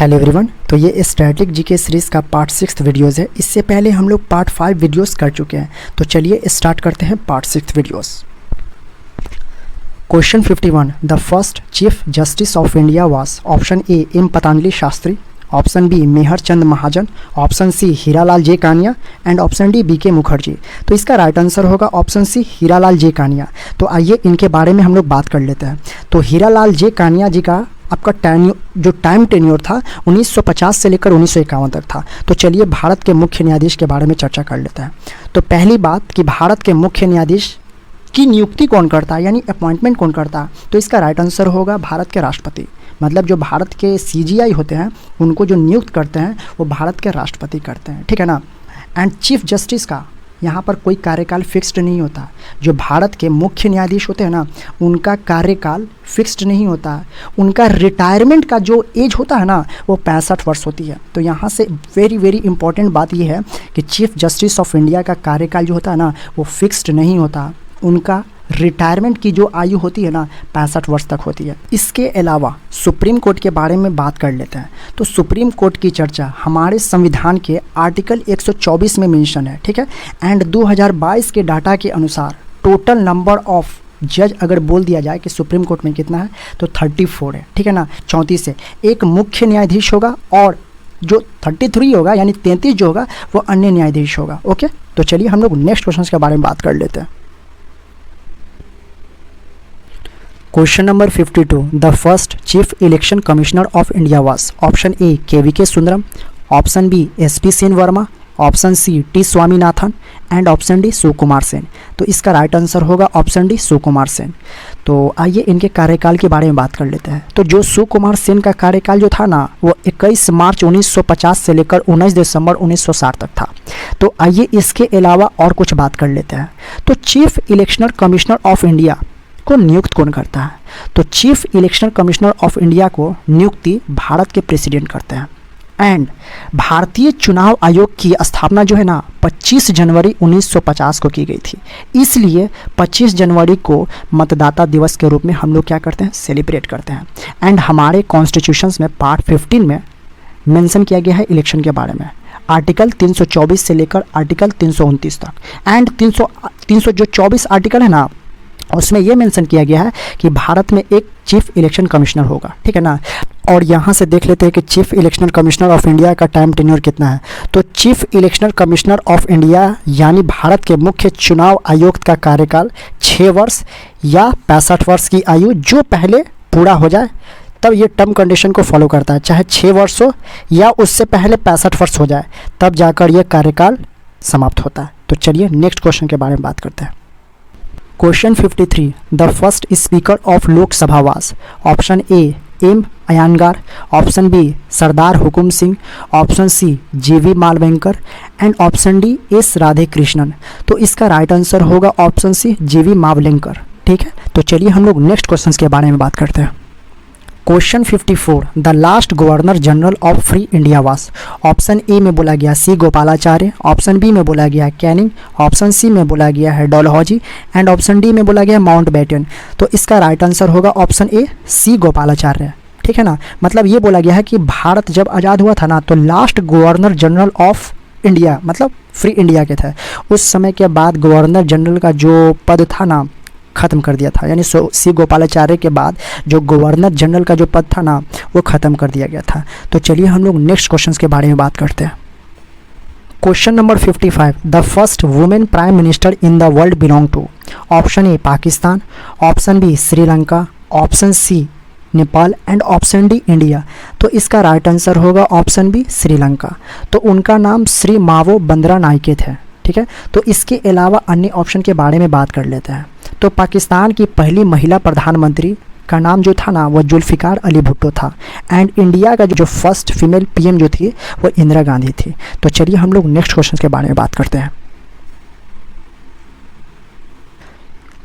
Hello everyone. तो ये static GK series का पार्ट 6 वीडियोज़ है। इससे पहले हम लोग पार्ट 5 वीडियोज़ कर चुके हैं। तो चलिए स्टार्ट करते हैं part 6 videos. Question 51, the first chief justice of India was option A M Patanjali Shastri, option B Mehr Chand Mahajan, option C Hiralal J Kania and option D B K Mukherjee. तो इसका राइट आंसर होगा option C Hiralal J Kania. तो आइए इनके बारे में हम लोग बात कर लेते हैं। तो हीरालाल जे कानिया जी का आपका टाइम टेन्योर था 1950 से लेकर 1951 तक था। तो चलिए भारत के मुख्य न्यायाधीश के बारे में चर्चा कर लेते हैं। तो पहली बात कि भारत के मुख्य न्यायाधीश की नियुक्ति कौन करता है, यानी अपॉइंटमेंट कौन करता है। तो इसका राइट आंसर होगा भारत के राष्ट्रपति। मतलब जो भारत के सीजीआई होते हैं उनको जो नियुक्त करते हैं वो भारत के राष्ट्रपति करते हैं, ठीक है ना। एंड चीफ जस्टिस का यहाँ पर कोई कार्यकाल फिक्स्ड नहीं होता। जो भारत के मुख्य न्यायाधीश होते हैं ना उनका कार्यकाल फिक्स्ड नहीं होता। उनका रिटायरमेंट का जो एज होता है ना वो 65 वर्ष होती है। तो यहाँ से वेरी इंपॉर्टेंट बात ये है कि चीफ जस्टिस ऑफ इंडिया का कार्यकाल जो होता है ना वो फिक्स्ड नहीं होता। उनका रिटायरमेंट की जो आयु होती है ना 65 वर्ष तक होती है। इसके अलावा सुप्रीम कोर्ट के बारे में बात कर लेते हैं। तो सुप्रीम कोर्ट की चर्चा हमारे संविधान के आर्टिकल 124 में मेंशन है, ठीक है। एंड 2022 के डाटा के अनुसार टोटल नंबर ऑफ जज अगर बोल दिया जाए कि सुप्रीम कोर्ट में कितना है तो 34 है, ठीक है ना। 34 से एक मुख्य न्यायाधीश होगा और जो 33 होगा यानी 33 जो होगा वो अन्य न्यायाधीश होगा। ओके, तो चलिए हम लोग नेक्स्ट क्वेश्चन के बारे में बात कर लेते हैं। Question number 52, the first chief election commissioner of India was option A KVK Sundaram, option B SP Sen Verma, option C T Swaminathan and option D Sukumar Sen. तो इसका राइट आंसर होगा ऑप्शन डी सुकुमार सेन। तो आइए इनके कार्यकाल के बारे में बात कर लेते हैं। तो जो सुकुमार सेन का कार्यकाल जो था ना वो 21 मार्च 1950 से लेकर 19 दिसंबर 1960 तक था। तो आइए इसके अलावा और कुछ बात कर लेते हैं। तो चीफ इलेक्शनर कमिश्नर ऑफ इंडिया को नियुक्त कौन करता है। तो चीफ इलेक्शनर कमिश्नर ऑफ इंडिया को नियुक्ति भारत के प्रेसिडेंट करते हैं। एंड भारतीय चुनाव आयोग की स्थापना जो है ना 25 जनवरी 1950 को की गई थी। इसलिए 25 जनवरी को मतदाता दिवस के रूप में हम लोग क्या करते हैं, सेलिब्रेट करते हैं। एंड हमारे कॉन्स्टिट्यूशंस में पार्ट 15 में मेंशन किया गया है इलेक्शन के बारे में, आर्टिकल 324 से लेकर आर्टिकल 329 तक। एंड 300 जो 24 आर्टिकल है ना उसमें यह मेंशन किया गया है कि भारत में एक चीफ इलेक्शन कमिश्नर होगा, ठीक है ना। और यहाँ से देख लेते हैं कि चीफ इलेक्शनर कमिश्नर ऑफ इंडिया का टाइम टेन्योर कितना है। तो चीफ इलेक्शनर कमिश्नर ऑफ इंडिया यानी भारत के मुख्य चुनाव आयुक्त का कार्यकाल 6 वर्ष या 65 वर्ष की आयु जो पहले पूरा हो जाए तब ये टर्म कंडीशन को फॉलो करता है। चाहे 6 वर्ष हो या उससे पहले 65 वर्ष हो जाए तब जाकर यह कार्यकाल समाप्त होता है। तो चलिए नेक्स्ट क्वेश्चन के बारे में बात करते हैं। Question 53, the first speaker of Lok Sabha was option A M Ayyangar, option B Sardar Hukam Singh, option C GV Mavalankar and option D S Radhe Krishnan. तो इसका राइट आंसर होगा ऑप्शन सी GV मावलेंकर, ठीक है। तो चलिए हम लोग नेक्स्ट क्वेश्चन के बारे में बात करते हैं। Question 54, the last governor general of free India वास ऑप्शन ए में बोला गया C गोपालाचार्य, ऑप्शन बी में बोला गया कैनिंग, ऑप्शन सी में बोला गया है डलहौजी एंड ऑप्शन डी में बोला गया माउंटबेटन। तो इसका राइट आंसर होगा ऑप्शन ए C गोपालाचार्य, ठीक है ना। मतलब ये बोला गया है कि भारत जब आज़ाद हुआ था ना तो last governor general of India मतलब फ्री इंडिया के थे। उस समय के बाद गवर्नर जनरल का जो पद था ना ख़त्म कर दिया था, यानी C गोपालाचार्य के बाद जो गवर्नर जनरल का जो पद था ना वो ख़त्म कर दिया गया था। तो चलिए हम लोग नेक्स्ट क्वेश्चन के बारे में बात करते हैं। Question number 55, the first women prime minister in the world belong to option A Pakistan, option B Sri Lanka, option C Nepal and option D India. तो इसका राइट आंसर होगा ऑप्शन बी श्रीलंका। तो उनका नाम श्री मावो बंदरा नायके थे, ठीक है। तो इसके अलावा अन्य ऑप्शन के बारे में बात कर लेते हैं। तो पाकिस्तान की पहली महिला प्रधानमंत्री का नाम जो था ना वो जुल्फ़िकार अली भुट्टो था। एंड इंडिया का जो फर्स्ट फीमेल PM जो थी वो इंदिरा गांधी थी। तो चलिए हम लोग नेक्स्ट क्वेश्चन के बारे में बात करते हैं।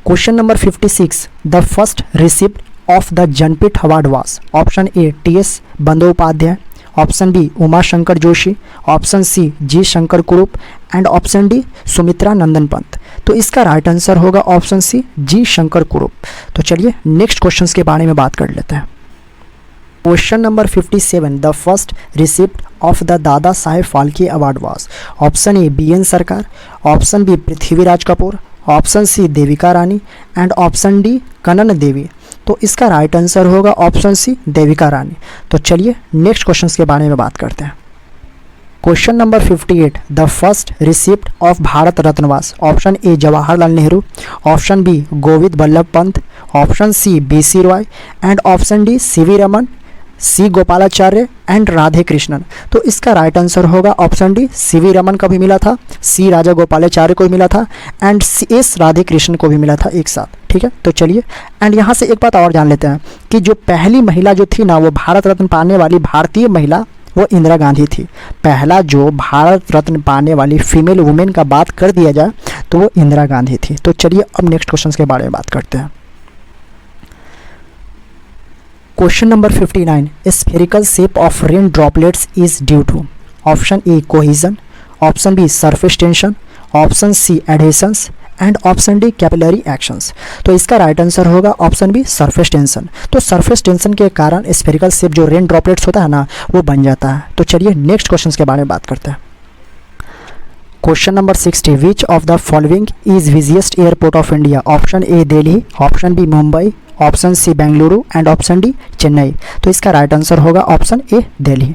Question number 56, the first receipt of the Jnanpith award was option A TS Bandopadhyay, option B Uma Shankar Joshi, option C G Shankar Kurup and option D Sumitra Nandan Pant. तो इसका राइट आंसर होगा option C G Shankar Kurup. तो चलिए नेक्स्ट क्वेश्चंस के बारे में बात कर लेते हैं। Question number 57 the first receipt of the Dada Saheb Phalke award was. Option A B N Sarkar, option B Prithviraj Kapoor, option C Devika Rani and option D Kanan Devi. तो इसका राइट आंसर होगा ऑप्शन सी देविका रानी। तो चलिए नेक्स्ट क्वेश्चन के बारे में बात करते हैं। Question number 58 the first receipt of Bharat Ratna was. Option A Jawaharlal Nehru, option B Govind Ballabh Pant, option C B C Roy and option D C V Raman, C Gopalachari and Radhe Krishnan. तो इसका राइट आंसर होगा option D C V Raman को भी मिला था, सी राजा गोपालाचार्य को भी मिला था and C S Radhe Krishnan को भी मिला था एक साथ। ठीक है, तो चलिए एंड यहाँ से एक बात और जान लेते हैं कि जो पहली महिला जो थी ना वो भारत रत्न पाने वाली भारतीय महिला वो इंदिरा गांधी थी। पहला जो भारत रत्न पाने वाली फीमेल वुमेन का बात कर दिया जाए तो वो इंदिरा गांधी थी। तो चलिए अब नेक्स्ट क्वेश्चन के बारे में बात करते हैं। Question number 59 spherical shape of rain droplets is due to. Option A cohesion, option B surface tension, option C adhesions and option D capillary actions. तो इसका राइट आंसर होगा ऑप्शन बी सरफेस टेंशन। तो surface tension के कारण spherical shape जो rain droplets होता है ना वो बन जाता है। तो चलिए नेक्स्ट क्वेश्चन के बारे में बात करते हैं। Question number 60 which of the following is busiest airport of India. Option A Delhi, option B Mumbai, option C Bengaluru and option D Chennai. तो इसका राइट आंसर होगा ऑप्शन ए दिल्ली।